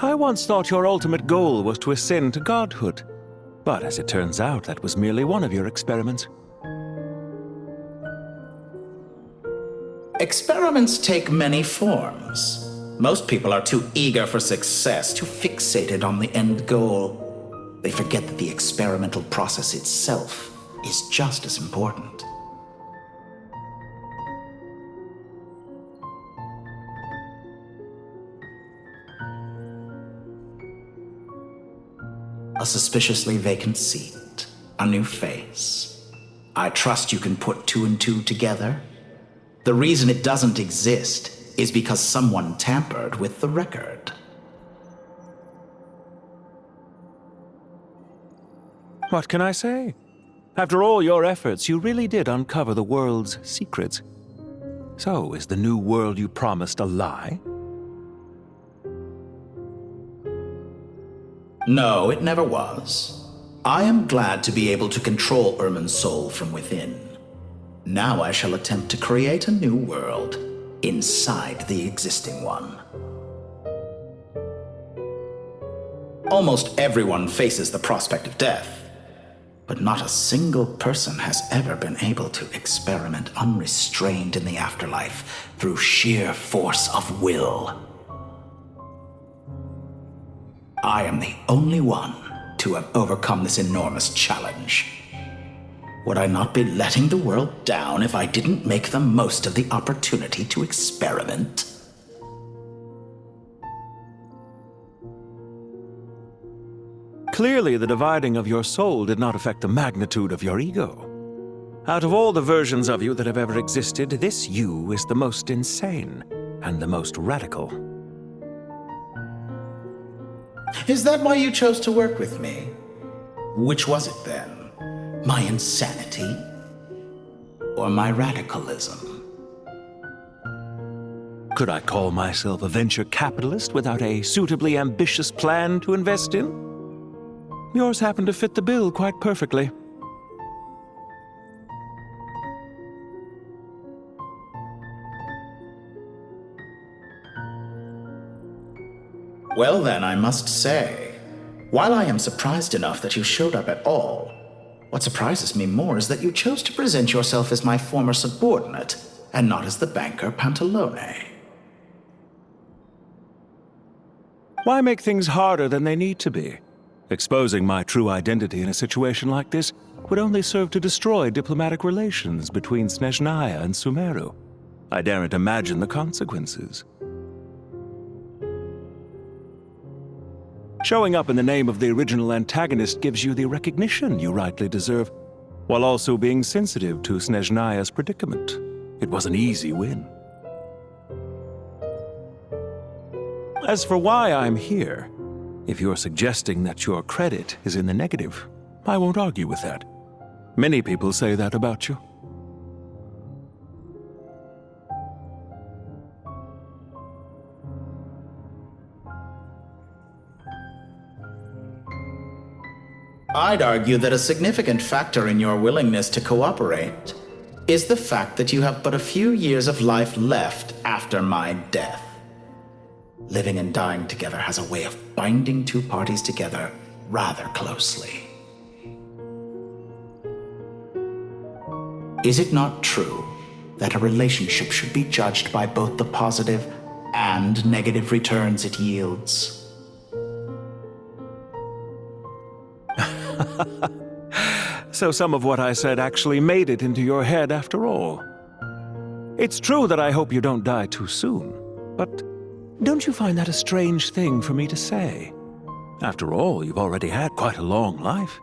I once thought your ultimate goal was to ascend to godhood, but as it turns out, that was merely one of your experiments. Experiments take many forms. Most people are too eager for success, too fixated on the end goal. They forget that the experimental process itself is just as important. A suspiciously vacant seat, a new face. I trust you can put two and two together. The reason it doesn't exist is because someone tampered with the record. What can I say? After all your efforts, you really did uncover the world's secrets. So, is the new world you promised a lie? No, it never was. I am glad to be able to control Ermin's soul from within. Now I shall attempt to create a new world inside the existing one. Almost everyone faces the prospect of death, but not a single person has ever been able to experiment unrestrained in the afterlife through sheer force of will. I am the only one to have overcome this enormous challenge. Would I not be letting the world down if I didn't make the most of the opportunity to experiment? Clearly, the dividing of your soul did not affect the magnitude of your ego. Out of all the versions of you that have ever existed, this you is the most insane and the most radical. Is that why you chose to work with me? Which was it then? My insanity? Or my radicalism? Could I call myself a venture capitalist without a suitably ambitious plan to invest in? Yours happened to fit the bill quite perfectly. Well then, I must say, while I am surprised enough that you showed up at all, what surprises me more is that you chose to present yourself as my former subordinate, and not as the banker Pantalone. Why make things harder than they need to be? Exposing my true identity in a situation like this would only serve to destroy diplomatic relations between Snezhnaya and Sumeru. I daren't imagine the consequences. Showing up in the name of the original antagonist gives you the recognition you rightly deserve, while also being sensitive to Snezhnaya's predicament. It was an easy win. As for why I'm here, if you're suggesting that your credit is in the negative, I won't argue with that. Many people say that about you. I'd argue that a significant factor in your willingness to cooperate is the fact that you have but a few years of life left after my death. Living and dying together has a way of binding two parties together rather closely. Is it not true that a relationship should be judged by both the positive and negative returns it yields? So some of what I said actually made it into your head after all. It's true that I hope you don't die too soon, but don't you find that a strange thing for me to say? After all, you've already had quite a long life.